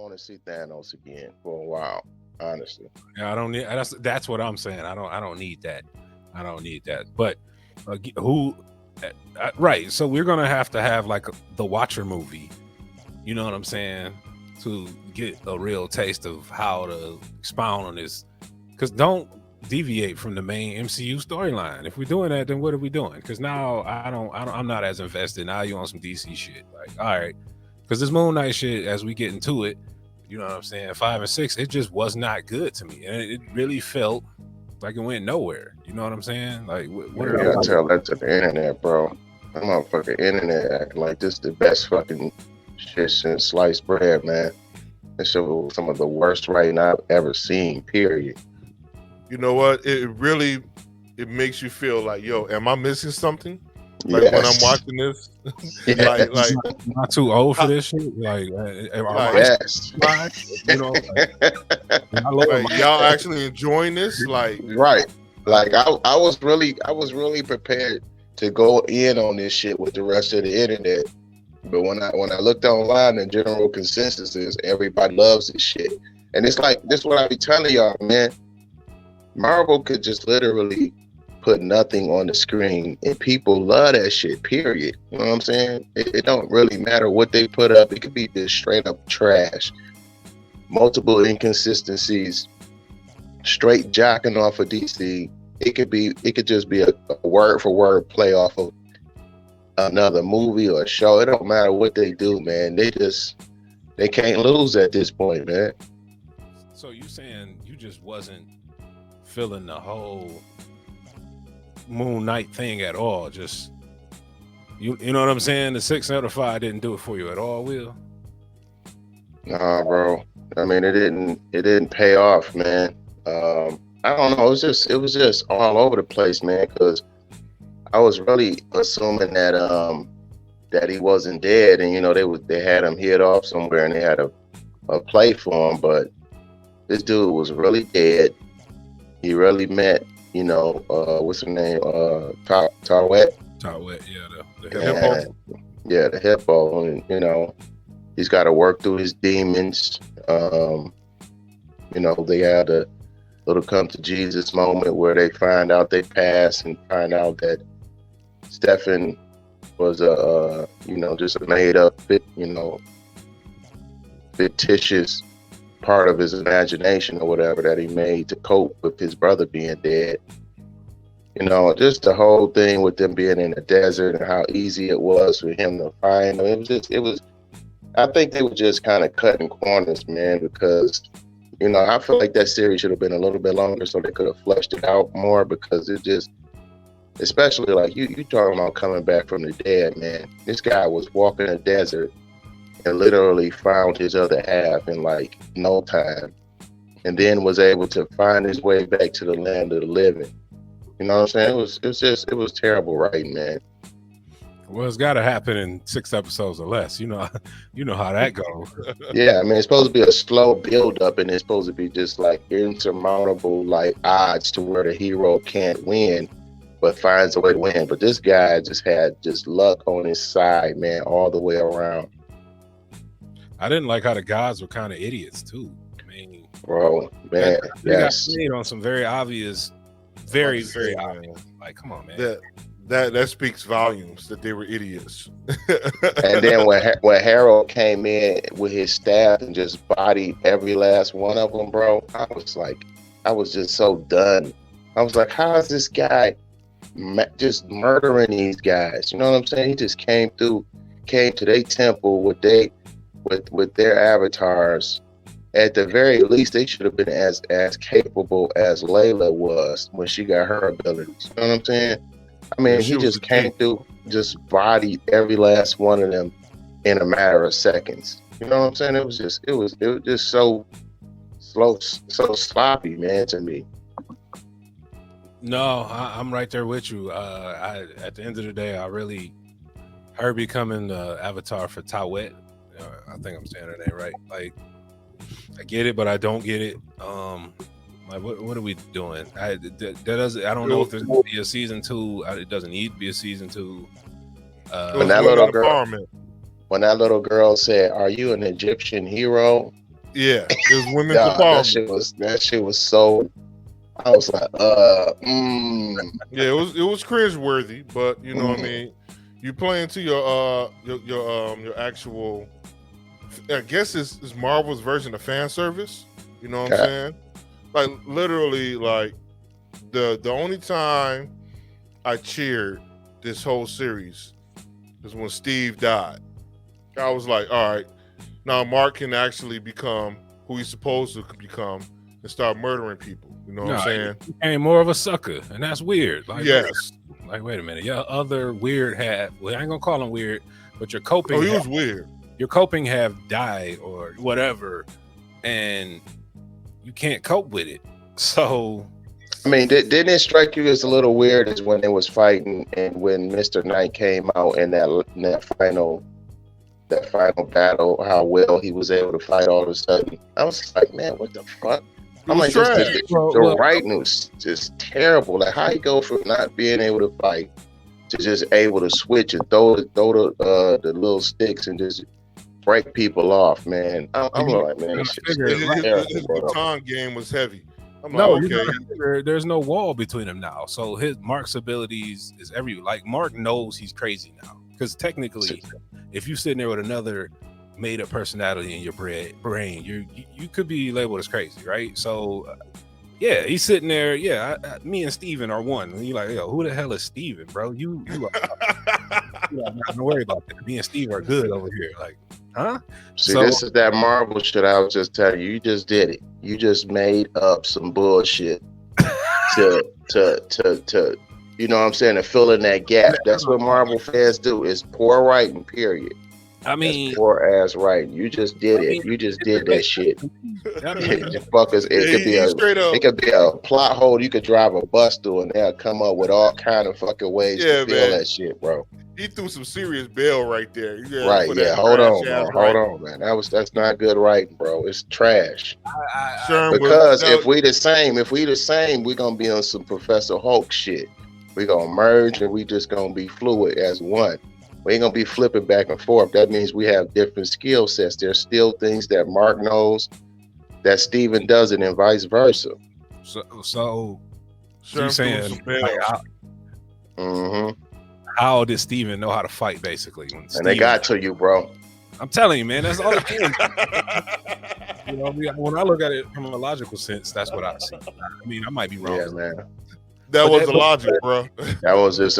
want to see Thanos again for a while, honestly. Yeah, I don't need. That's what I'm saying. I don't need that. I don't need that. But who? Right. So we're gonna have to have like the Watcher movie. You know what I'm saying? To get a real taste of how to expound on this. Because don't deviate from the main MCU storyline. If we're doing that, then what are we doing? Because now I'm not as invested. Now you on some DC shit. Like, all right. Because this Moon Knight shit, as we get into it, you know what I'm saying? 5 and 6, it just was not good to me, and it really felt like it went nowhere. You know what I'm saying? Like, what Man, are you gotta tell that to the internet, bro. That motherfucking internet acting like this the best fucking shit since sliced bread, man. This shit was some of the worst writing I've ever seen, period. You know what? It makes you feel like, yo, am I missing something? Like when I'm Yes. watching this, Yes. like not too old for how- this shit? Like, Yes. you know, I love like y'all actually enjoying this? Like, Right. Like I was really prepared to go in on this shit with the rest of the internet. But when I looked online, the general consensus is everybody loves this shit. And it's like this is what I be telling y'all, man. Marvel could just literally put nothing on the screen and people love that shit, period. You know what I'm saying? It don't really matter what they put up. It could be just straight up trash. Multiple inconsistencies, straight jacking off of DC. It could just be a word for word play off of another movie or show. It don't matter what they do, man. They can't lose at this point, man. So you saying you just wasn't feeling the whole Moon Knight thing at all? Just you know what I'm saying? The 6 out of 5 didn't do it for you at all, Will? Nah, bro. I mean, it didn't pay off, man. I don't know. It was just all over the place, man. Because I was really assuming that he wasn't dead, and they had him hid off somewhere, and they had a play for him. But this dude was really dead. He really met, what's her name? Tarwet. Tarwet, yeah, the hippo. Yeah, the hippo, and he's got to work through his demons. They had a little come to Jesus moment where they find out they pass and find out that Stefan was just a made up, fictitious part of his imagination or whatever that he made to cope with his brother being dead. Just the whole thing with them being in the desert and how easy it was for him to find them. I think they were just kind of cutting corners, man, because, I feel like that series should have been a little bit longer so they could have fleshed it out more, because it just, especially like you talking about coming back from the dead, man. This guy was walking the desert and literally found his other half in like no time, and then was able to find his way back to the land of the living. You know what I'm saying? It was terrible writing, man. Well, it's got to happen in 6 episodes or less. You know how that goes. Yeah, I mean, it's supposed to be a slow build up, and it's supposed to be just like insurmountable like odds to where the hero can't win, but finds a way to win. But this guy just had luck on his side, man, all the way around. I didn't like how the gods were kind of idiots too. I mean, bro, man, they got played on some very obvious, very obvious. Like, come on, man. That speaks volumes that they were idiots. And then when Harold came in with his staff and just bodied every last one of them, bro, I was just so done. I was like, how is this guy just murdering these guys? You know what I'm saying? He just came to their temple with their avatars. At the very least, they should have been as capable as Layla was when she got her abilities. You know what I'm saying? I mean, he just came through, just bodied every last one of them in a matter of seconds. You know what I'm saying? It was just so slow, so sloppy, man, to me. No, I'm right there with you. At the end of the day, her becoming the avatar for Tawet. I think I'm saying her name right. Like, I get it, but I don't get it. Like, what are we doing? I don't know if there's going to be a season 2. It doesn't need to be a season 2. When that little girl said, "Are you an Egyptian hero?" Yeah, it was women's Nah, empowerment. that shit was so. I was like, Yeah, it was cringe worthy, but you know what I mm. mean. You play into your actual. I guess it's Marvel's version of fan service. You know what I'm God. saying? Like literally, like the only time I cheered this whole series is when Steve died. I was like, all right, now Mark can actually become who he's supposed to become and start murdering people. You know what I'm saying? He became more of a sucker, and that's weird. Like, yes. Like, wait a minute. Your other weird hat. Well, I ain't gonna call him weird, but your coping. Oh, he was weird. Your coping have died or whatever, and you can't cope with it. So, I mean, didn't it strike you as a little weird as when they was fighting and when Mr. Knight came out in that final battle, how well he was able to fight all of a sudden? I was like, man, what the fuck? I'm like, the writing was just terrible. Like, how you go from not being able to fight to just able to switch and throw the little sticks and just break people off, man. I'm like, man, this shit's his baton game was heavy. I'm like, okay. There's no wall between them now. So Mark's abilities is like Mark knows he's crazy now. Because technically, if you're sitting there with another made up personality in your brain, you could be labeled as crazy, right? So yeah, he's sitting there. Yeah, me and Steven are one. And you're like, yo, who the hell is Steven, bro? You don't worry about that. Me and Steve are good over here. Like, huh? See, this is that Marvel shit I was just telling you. You just did it. You just made up some bullshit to you know what I'm saying, to fill in that gap. That's what Marvel fans do, is poor writing, period. I mean, that's poor ass writing. You just did it. You just did that shit. Fuckers, it could be a plot hole you could drive a bus through and they'll come up with all kind of fucking ways to fill that shit, bro. He threw some serious bail right there. Right, yeah. Hold on, man. That's not good writing, bro. It's trash. Because if we the same, we're gonna be on some Professor Hulk shit. We're gonna merge and we just gonna be fluid as one. We ain't gonna be flipping back and forth. That means we have different skill sets. There's still things that Mark knows that Steven doesn't, and vice versa. So you're saying, how did Steven know how to fight, basically? They got to you, bro. I'm telling you, man, that's all it can. You know, when I look at it from a logical sense, that's what I see. I mean, I might be wrong. Yeah, man. That was the logic, bro. That was just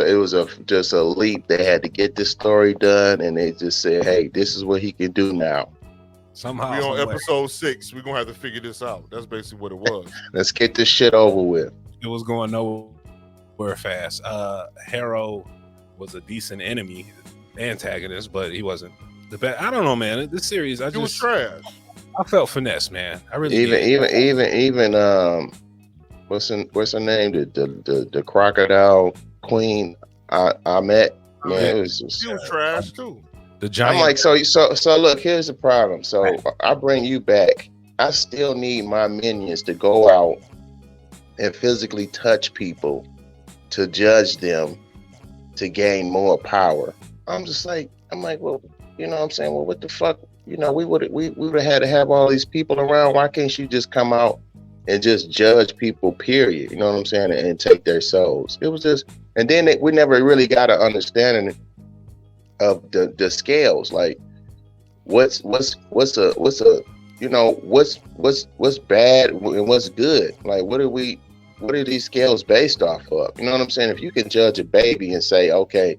a leap. They had to get this story done, and they just said, "Hey, this is what he can do now." Somehow, we on episode 6. We're gonna have to figure this out. That's basically what it was. Let's get this shit over with. It was going nowhere fast. Harrow was a decent antagonist, but he wasn't the best. I don't know, man. This series, it was trash. I felt finesse, man. I really even what's her name? The crocodile queen I met. Man, it was just, she was trash too. The giant. I'm like, so look, here's the problem. So I bring you back. I still need my minions to go out and physically touch people to judge them to gain more power. I'm like, well, you know what I'm saying? Well, what the fuck? You know, we would have had to have all these people around. Why can't you just come out and just judge people, period? You know what I'm saying? And take their souls. It was just, and then we never really got an understanding of the scales. Like, what's bad and what's good? Like, what are these scales based off of? You know what I'm saying? If you can judge a baby and say, okay,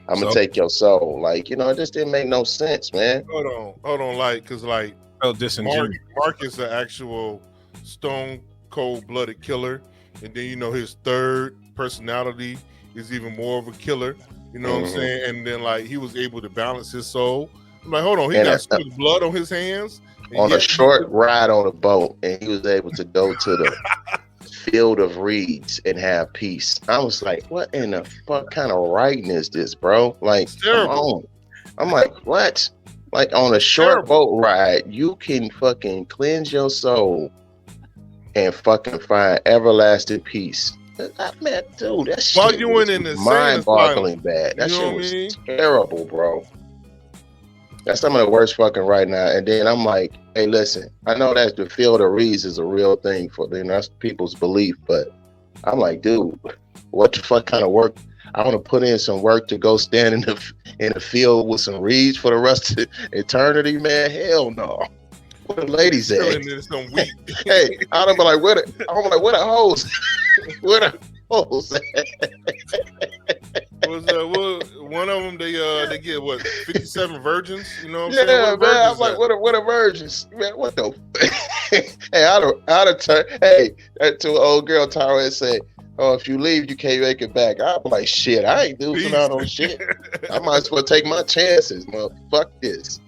I'm gonna take your soul, like, you know, it just didn't make no sense, man. Hold on, like, because like Mark is the actual stone cold blooded killer, and then, you know, his third personality is even more of a killer. You know what I'm saying? And then, like, he was able to balance his soul. I'm like, hold on, he got so much blood on his hands on a short ride on a boat, and he was able to go to the field of reeds and have peace. I was like, what in the fuck kind of writing is this, bro? Like, come on. I'm like, what? Like, on a short boat ride, you can fucking cleanse your soul and fucking find everlasting peace. Man, dude, that shit was mind-boggling bad. That shit was terrible, bro. That's some of the worst fucking right now. And then I'm like, hey, listen, I know that the field of reeds is a real thing for that's people's belief, but I'm like, dude, what the fuck kind of work? I want to put in some work to go stand in the field with some reeds for the rest of eternity, man. Hell no. Where the ladies at? Some wheat. Hey, I'm like, where the hoes? Where the hoes at? One of them they get what 57 virgins, you know what I'm yeah, saying? Man, I'm like, what a virgins, man, what the hey, I'd have turned, hey, to an old girl Tara and say, oh, if you leave, you can't make it back. I'm like, shit, I ain't doing all no shit. I might as well take my chances, mother. Fuck this.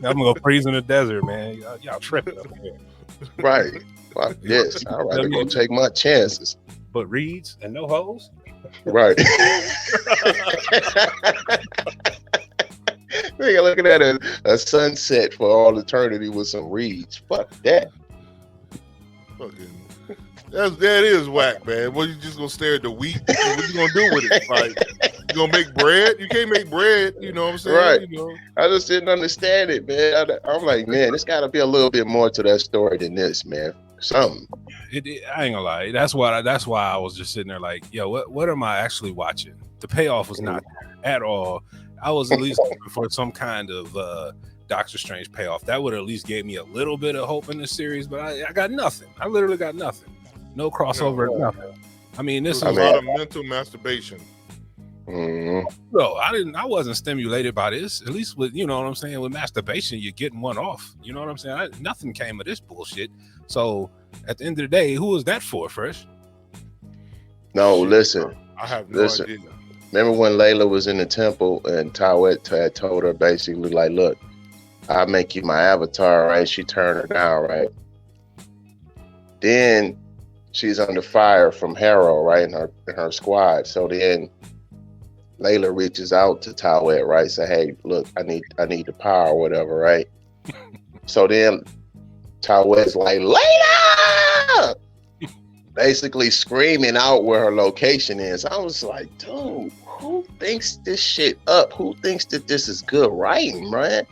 I'm gonna go freeze in the desert, man. Y'all tripping up here. Right. Fuck this. I'd rather go take my chances. But reeds and no hoes? Right. Nigga looking at a sunset for all eternity with some reeds. Fuck that. Fucking that is whack, man. What, you just gonna stare at the wheat? What you gonna do with it? Like, you gonna make bread? You can't make bread, you know what I'm saying? Right. You know? I just didn't understand it, man. I'm like, man, there's gotta be a little bit more to that story than this, man. Something. I ain't gonna lie. That's why I was just sitting there like, yo, what am I actually watching? The payoff was not at all. I was at least looking for some kind of Doctor Strange payoff. That would at least gave me a little bit of hope in this series, but I got nothing. I literally got nothing. No crossover, nothing. I mean, this is a lot of mental masturbation. Mm-hmm. Bro, I wasn't stimulated by this. At least with, you know what I'm saying, with masturbation, you're getting one off. You know what I'm saying? Nothing came of this bullshit. So at the end of the day, who was that for, Fresh? No, listen. I have no idea. Remember when Layla was in the temple and Tawet had told her basically like, look, I'll make you my avatar, right? She turned her down, right? Then she's under fire from Harrow, right? In her squad. So then Layla reaches out to Tawet, right? Say, hey, look, I need the power or whatever, right? So then Tawet's like, Layla! Basically screaming out where her location is. I was like, dude, who thinks this shit up? Who thinks that this is good writing, man?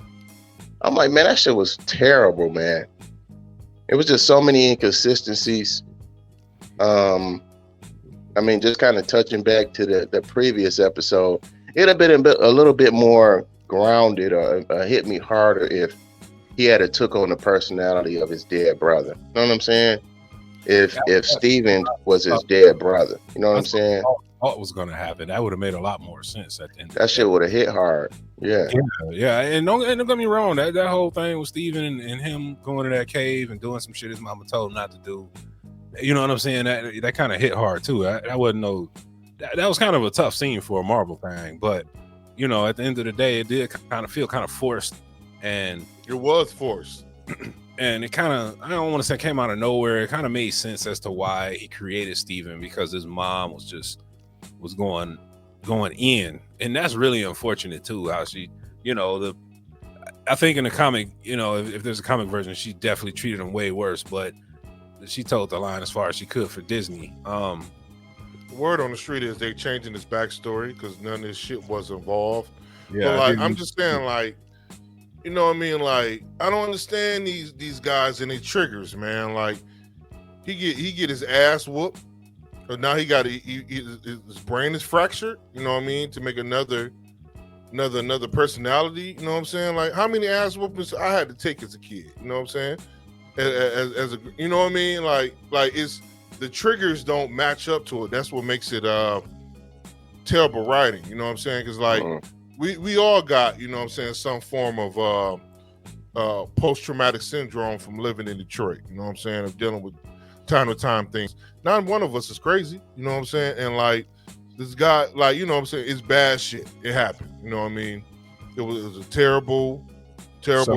I'm like, man, that shit was terrible, man. It was just so many inconsistencies. I mean, just kind of touching back to the previous episode, it'd have been a little bit more grounded or hit me harder if he had took on the personality of his dead brother. You know what I'm saying? If Steven was his dead brother, you know what I'm saying? What was going to happen? That would have made a lot more sense at the end. That shit would have hit hard. Yeah. And don't get me wrong. That whole thing with Steven and him going to that cave and doing some shit his mama told him not to do. You know what I'm saying? That kind of hit hard too. That was kind of a tough scene for a Marvel thing, but you know, at the end of the day, it did kind of feel kind of forced, and it was forced. And it kind of, I don't want to say came out of nowhere. It kind of made sense as to why he created Steven, because his mom was going in, and that's really unfortunate too. How she, you know, I think in the comic, you know, if there's a comic version, she definitely treated him way worse, but she told the line as far as she could for Disney. The word on the street is they changing his backstory because none of this shit was involved. Yeah, but like I'm just saying, like, you know what I mean? Like, I don't understand these guys and their triggers, man. Like, he get his ass whooped, but now his brain is fractured. You know what I mean? To make another personality. You know what I'm saying? Like, how many ass whoopings I had to take as a kid? You know what I'm saying? As a, you know what I mean? Like it's the triggers don't match up to it. That's what makes it terrible writing. You know what I'm saying? Because like we all got, you know what I'm saying, some form of post-traumatic syndrome from living in Detroit. You know what I'm saying? Of dealing with time to time things. Not one of us is crazy. You know what I'm saying? And like this guy, like, you know what I'm saying, it's bad shit. It happened. You know what I mean? It was a terrible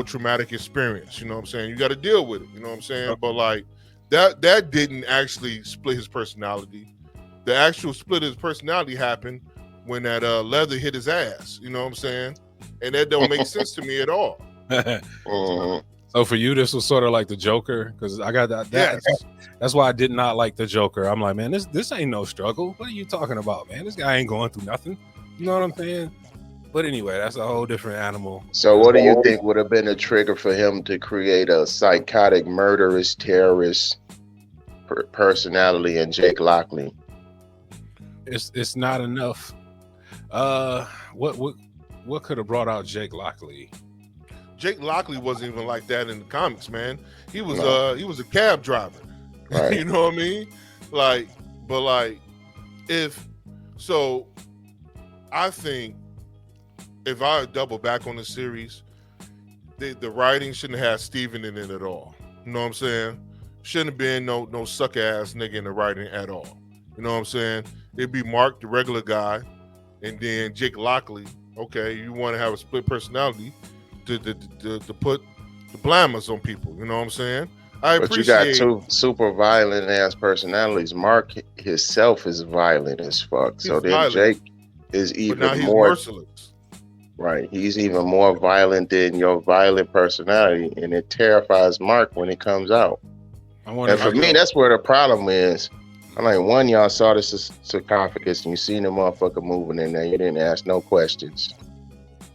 traumatic experience. You know what I'm saying? You got to deal with it. You know what I'm saying? But like that didn't actually split his personality. The actual split of his personality happened when that leather hit his ass. You know what I'm saying? And that don't make sense to me at all. So for you, this was sort of like the Joker, because I got that. Yes. That's why I did not like the Joker. I'm like, man, this ain't no struggle. What are you talking about, man? This guy ain't going through nothing. You know what I'm saying? But anyway, that's a whole different animal. So, what do you think would have been a trigger for him to create a psychotic, murderous, terrorist personality in Jake Lockley? It's not enough. What could have brought out Jake Lockley? Jake Lockley wasn't even like that in the comics, man. He was a cab driver. Right. You know what I mean? Like, but like, I think if I double back on the series, the writing shouldn't have Steven in it at all. You know what I'm saying? Shouldn't have been no suck ass nigga in the writing at all. You know what I'm saying? It'd be Mark, the regular guy, and then Jake Lockley. Okay, you want to have a split personality to put the blammers on people. You know what I'm saying? But you got two super violent ass personalities. Mark himself is violent as fuck. So then violent. Jake is even but now he's more merciless. Right. He's even more violent than your violent personality, and it terrifies Mark when it comes out. And for me, that's where the problem is. I'm like, one, y'all saw the sarcophagus and you seen the motherfucker moving in there. You didn't ask no questions.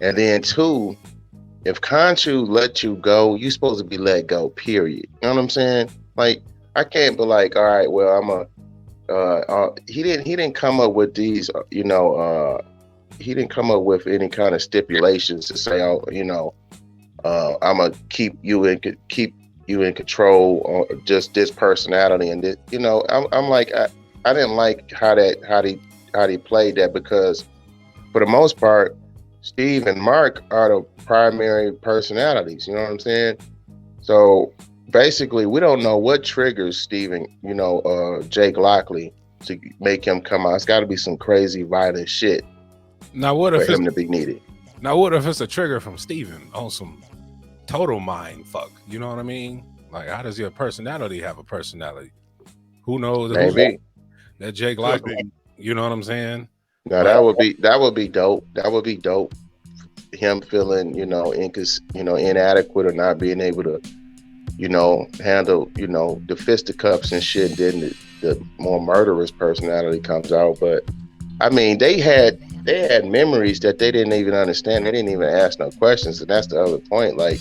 And then two, if Khonshu let you go, you supposed to be let go, period. You know what I'm saying? Like, I can't be like, all right, well, he didn't come up with these, he didn't come up with any kind of stipulations to say, I'm gonna keep you in control on just this personality and this, I'm like, I didn't like how he played that, because for the most part, Steve and Mark are the primary personalities. You know what I'm saying? So basically, we don't know what triggers Steven, Jake Lockley to make him come out. It's got to be some crazy violent shit. Now, what if for him to be needed? Now, what if it's a trigger from Steven on some total mind fuck? You know what I mean? Like, how does your personality have a personality? Who knows? Maybe that Jake Lockley. You know what I'm saying? No, that would be dope. That would be dope. Him feeling, inadequate or not being able to, handle, the fisticuffs and shit. Then the more murderous personality comes out. But I mean, they had memories that they didn't even understand. They didn't even ask no questions, and that's the other point. Like,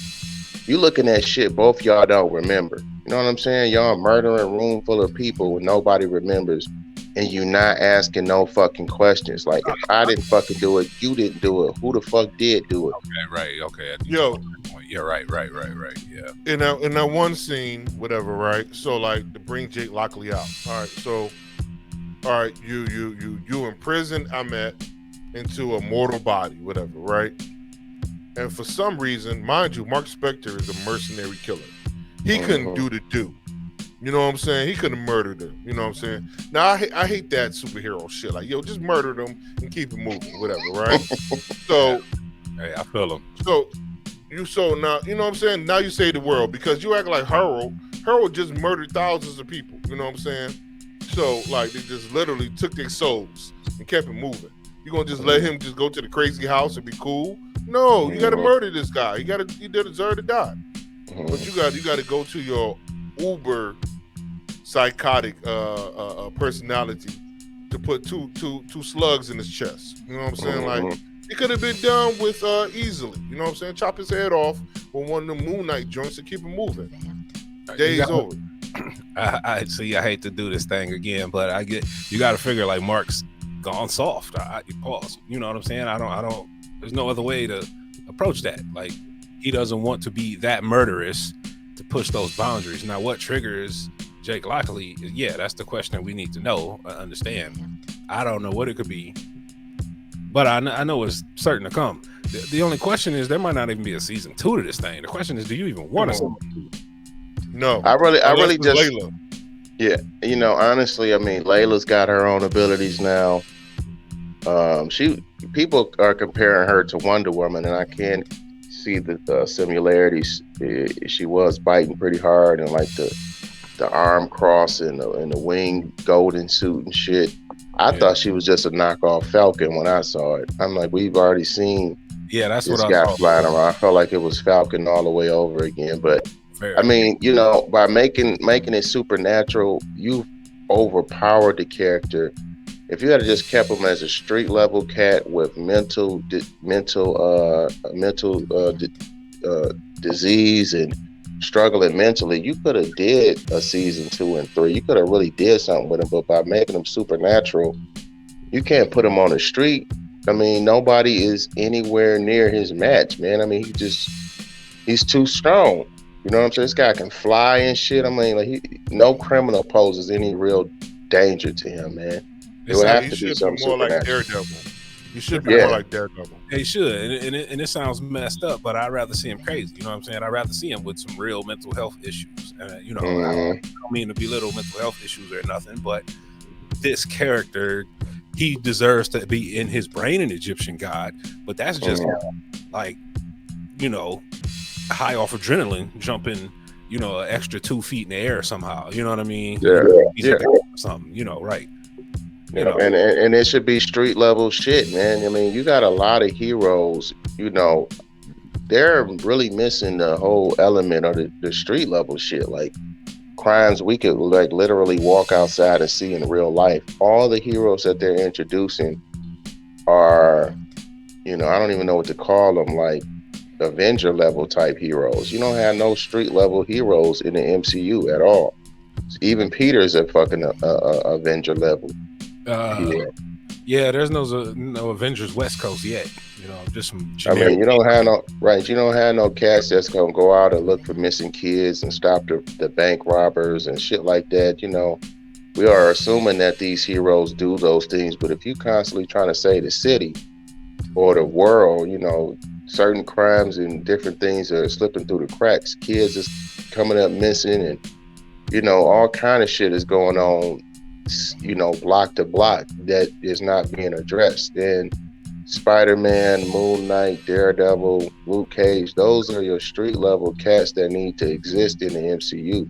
you looking at shit both y'all don't remember. You know what I'm saying? Y'all murdering a room full of people when nobody remembers. And you not asking no fucking questions. Like, if I didn't fucking do it, you didn't do it. Who the fuck did do it? Okay, right. Okay. Yo. Yeah, right. Yeah. In that one scene, whatever, right? So, like, to bring Jake Lockley out. All right. So, all right, you in prison, I'm into a mortal body, whatever, right? And for some reason, mind you, Mark Spector is a mercenary killer. He couldn't do the do. You know what I'm saying? He could have murdered him. You know what I'm saying? Now, I hate that superhero shit. Like, yo, just murder them and keep it moving, whatever, right? So, hey, I feel him. So now, you know what I'm saying? Now you say the world, because you act like Harold. Harold just murdered thousands of people. You know what I'm saying? So, like, they just literally took their souls and kept it moving. You gonna just let him just go to the crazy house and be cool? No, you gotta murder this guy. He deserve to die. But you got to go to your uber psychotic personality to put two slugs in his chest. You know what I'm saying? Like, it could have been done with easily. You know what I'm saying? Chop his head off with one of the Moon Knight joints and keep him moving. Days over. I see. I hate to do this thing again, but you got to figure, like, Mark's gone soft. Pause. You know what I'm saying? I don't. There's no other way to approach that. Like, he doesn't want to be that murderous to push those boundaries. Now, what triggers Jake Lockley? Yeah, that's the question that we need to know, understand. I don't know what it could be, but I know it's certain to come. The only question is, there might not even be a season 2 to this thing. The question is, do you even want a season 2? No, I really just Layla. Yeah, honestly, I mean, Layla's got her own abilities now. People are comparing her to Wonder Woman, and I can't see the similarities. She was biting pretty hard, and like the arm cross and the wing golden suit and shit. I thought she was just a knockoff Falcon when I saw it. I'm like, we've already seen that's this what guy flying around. I felt like it was Falcon all the way over again. But fair. I mean, by making it supernatural, you overpowered the character if you had just kept him as a street level cat with uh, disease and struggling mentally, you could have did a season 2 and 3. You could have really did something with him, but by making him supernatural, you can't put him on the street. I mean, nobody is anywhere near his match, man. I mean, he's too strong. You know what I'm saying? This guy can fly and shit. I mean, like no criminal poses any real danger to him, man. It would have to be something more like supernatural. Daredevil. You should be more like Daredevil. They should, and it sounds messed up, but I'd rather see him crazy. You know what I'm saying? I'd rather see him with some real mental health issues. You know, I don't mean to belittle mental health issues or nothing, but this character, he deserves to be in his brain an Egyptian god, but that's just like, you know, high off adrenaline, jumping, you know, an extra 2 feet in the air somehow. You know what I mean? Yeah. Something, you know, right? You know, and it should be street level shit, man. I mean, you got a lot of heroes. You know, they're really missing the whole element of the street level shit, like crimes we could like literally walk outside and see in real life. All the heroes that they're introducing are, you know, I don't even know what to call them, like Avenger level type heroes. You don't have no street level heroes in the MCU at all. Even Peter's a fucking Avenger level. Yeah, there's no Avengers West Coast yet. You know, just some. I mean, you don't have no cast that's gonna go out and look for missing kids and stop the bank robbers and shit like that. You know, we are assuming that these heroes do those things, but if you constantly trying to save the city or the world, you know, certain crimes and different things are slipping through the cracks. Kids is coming up missing, and you know, all kind of shit is going on, you know, block to block that is not being addressed. And Spider-Man, Moon Knight, Daredevil, Luke Cage, those are your street level cats that need to exist in the MCU.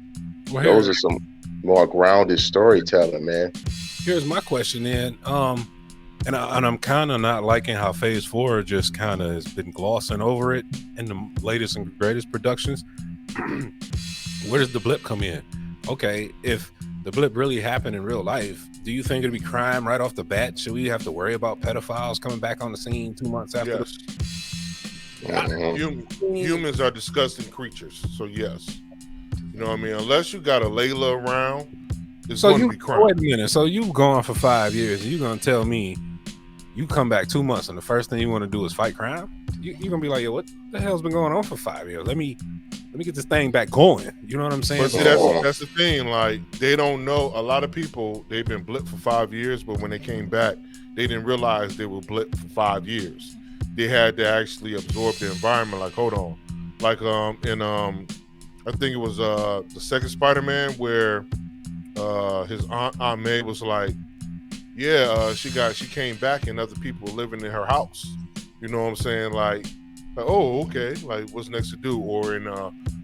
Well, those are some more grounded storytelling, man. Here's my question then. And I'm kind of not liking how Phase 4 just kind of has been glossing over it in the latest and greatest productions. Where does the blip come in? Okay, if the blip really happened in real life, do you think it'd be crime right off the bat? Should we have to worry about pedophiles coming back on the scene 2 months after? Yes. Humans are disgusting creatures, so yes. You know what I mean? Unless you got a Layla around, it's going to be crime. Wait a minute. So you gone for 5 years, and you going to tell me you come back 2 months, and the first thing you want to do is fight crime? You're going to be like, yo, what the hell's been going on for 5 years? Let me get this thing back going. You know what I'm saying? But see, that's the thing. Like, they don't know. A lot of people, they've been blipped for 5 years, but when they came back, they didn't realize they were blipped for 5 years. They had to actually absorb the environment. Like, hold on. Like, I think it was the second Spider-Man where his Aunt May was like, she came back and other people were living in her house. You know what I'm saying? Like, oh, okay. Like, what's next to do? Or in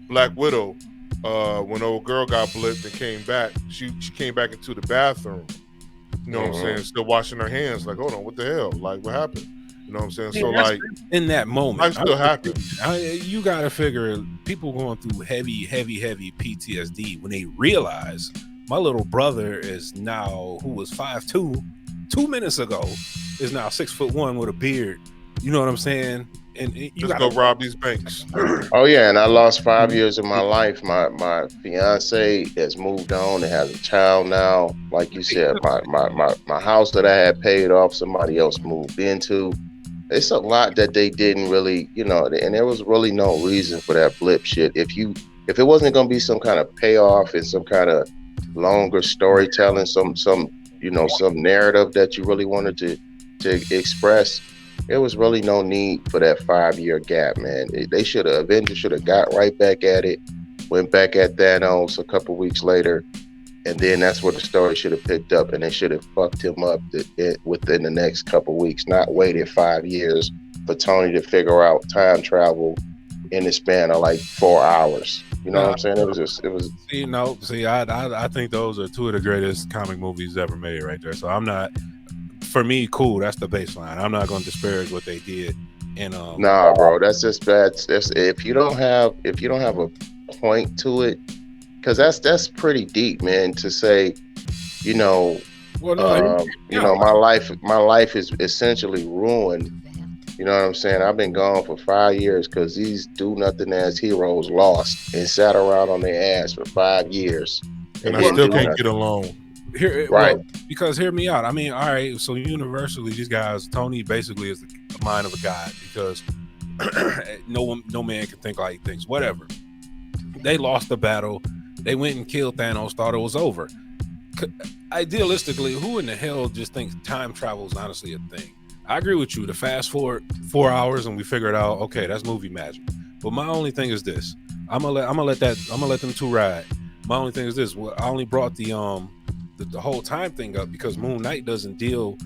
Black Widow, when old girl got blipped and came back, she came back into the bathroom. You know what I'm saying? Still washing her hands. Like, hold on, what the hell? Like, what happened? You know what I'm saying? So, like, in that moment, life still happens. You got to figure people going through heavy PTSD when they realize my little brother is now, who was 5'2", 2 minutes ago, is now 6'1" with a beard. You know what I'm saying? And you just go rob these banks. Oh yeah, and I lost 5 years of my life. My fiance has moved on and has a child now. Like you said, my house that I had paid off, somebody else moved into. It's a lot that they didn't really, you know, and there was really no reason for that blip shit. If it wasn't gonna be some kind of payoff and some kind of longer storytelling, some narrative that you really wanted to express, there was really no need for that 5 year gap, man. Avengers should have got right back at it, went back at Thanos a couple weeks later, and then that's where the story should have picked up, and they should have fucked him up within the next couple weeks, not waited 5 years for Tony to figure out time travel in the span of like 4 hours. You know what I'm saying? It was. I think those are two of the greatest comic movies ever made, right there. So I'm not. For me, cool. That's the baseline. I'm not going to disparage what they did. And nah, bro, that's just bad. If you don't have a point to it, because that's pretty deep, man. To say, you know, Well, no, You know, my life is essentially ruined. You know what I'm saying? I've been gone for 5 years because these do nothing as heroes lost and sat around on their ass for 5 years And and I didn't still do can't nothing. get along. Right. because hear me out. I mean, all right. So universally, these guys, Tony basically is the mind of a god because no man can think like he thinks. Whatever. They lost the battle. They went and killed Thanos. Thought it was over. Idealistically, who in the hell just thinks time travel is honestly a thing? I agree with you. To fast forward 4 hours and we figured out, okay, that's movie magic. But my only thing is this: I'm gonna let them two ride. My only thing is this: well, I only brought the whole time thing up because Moon Knight doesn't deal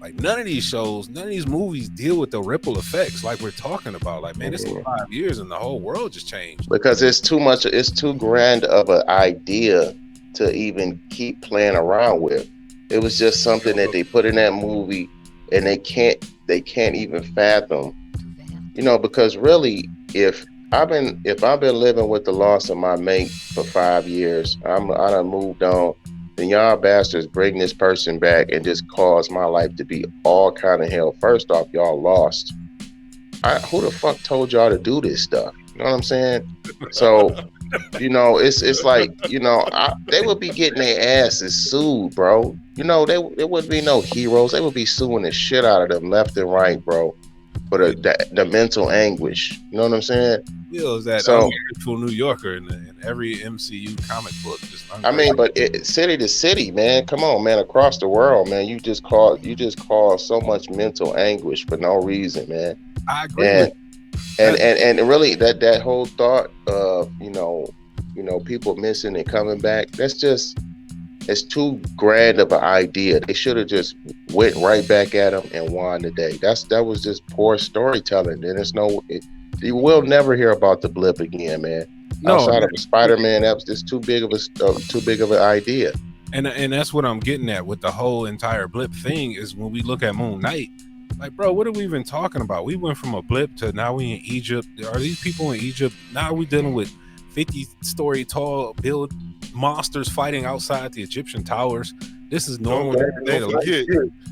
like none of these shows, none of these movies deal with the ripple effects like we're talking about. Like, man, it's 5 years and the whole world just changed. Because it's too much. It's too grand of an idea to even keep playing around with. It was just something that they put in that movie, and they can't even fathom. You know, because really, if I've been living with the loss of my mate for 5 years, I done moved on. Then y'all bastards bring this person back and just cause my life to be all kind of hell. First off, y'all lost. Who the fuck told y'all to do this stuff? You know what I'm saying? So, you know, it's like, you know, they would be getting their asses sued, bro. You know, there wouldn't be no heroes. They would be suing the shit out of them left and right, bro, for the mental anguish. You know what I'm saying? Feels that So, ungrateful New Yorker in every MCU comic book. Just I mean, but city to city, man. Come on, man. Across the world, man. You just cause so much mental anguish for no reason, man. I agree with And and really that whole thought of people missing and coming back, it's too grand of an idea. They should have just went right back at them and won the day. That was just poor storytelling. And you will never hear about the blip again, man. Outside of a Spider-Man, that was just too big of an idea. and that's what I'm getting at with the whole entire blip thing is when we look at Moon Knight, like, bro, what are we even talking about? We went from a blip to now we in Egypt. Are these people in Egypt? Now we dealing with 50-story tall build monsters fighting outside the Egyptian towers. This is normal. Don't forget,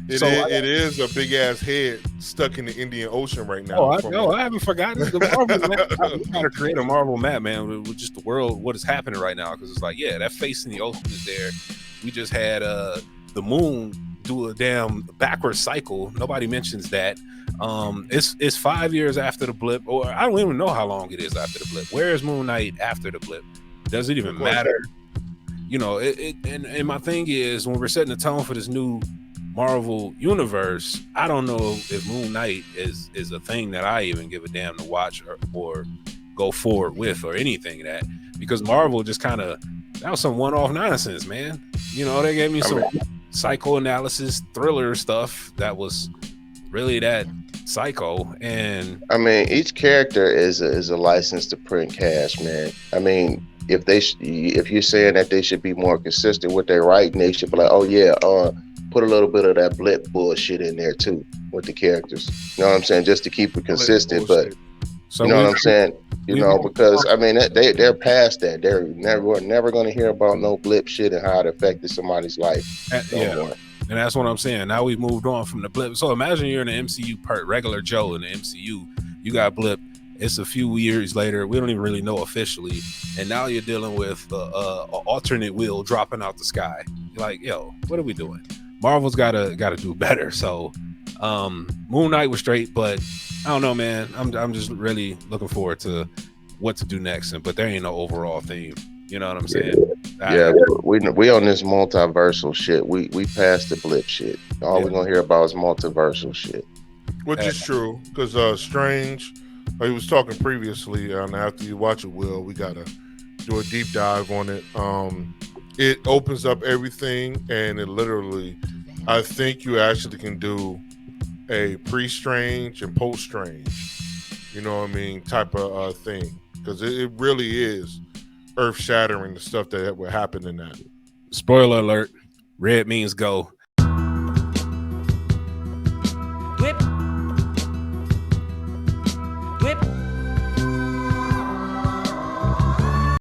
it is a big ass head stuck in the Indian Ocean right now. I haven't forgotten the Marvel map. We gotta create a Marvel map, man, with just the world, what is happening right now. Because it's like, yeah, that face in the ocean is there. We just had the moon do a damn backward cycle. Nobody mentions that. It's 5 years after the blip, or I don't even know how long it is after the blip. Where is Moon Knight after the blip? Does it even matter? You know, and my thing is, when we're setting the tone for this new Marvel universe, I don't know if Moon Knight is a thing that I even give a damn to watch or go forward with or anything that, because Marvel just kind of, that was some one-off nonsense, man. You know, they gave me some psychoanalysis thriller stuff that was really that psycho. And I mean, each character is a license to print cash, man. I mean, if you're saying that they should be more consistent with their writing, they should be like, oh yeah, put a little bit of that blip bullshit in there too with the characters. You know what I'm saying? Just to keep it consistent. But you know what I'm saying? You know, because I mean, they're past that. We're never going to hear about no blip shit and how it affected somebody's life. Yeah. And that's what I'm saying. Now we've moved on from the blip. So imagine you're in the MCU part, regular Joe in the MCU. You got blip. It's a few years later. We don't even really know officially. And now you're dealing with an alternate wheel dropping out the sky. You're like, yo, what are we doing? Marvel's gotta do better. So Moon Knight was straight, but I don't know, man. I'm just really looking forward to what to do next. But there ain't no overall theme. You know what I'm saying? Yeah, we on this multiversal shit. We passed the blip shit. All we're gonna hear about is multiversal shit. Which is true, because Strange, he was talking previously, and after you watch it, Will, we gotta do a deep dive on it. It opens up everything, and it literally, I think you actually can do a pre-Strange and post-Strange, you know what I mean, type of thing, because it really is earth-shattering, the stuff that would happen in that. Spoiler alert: red means go.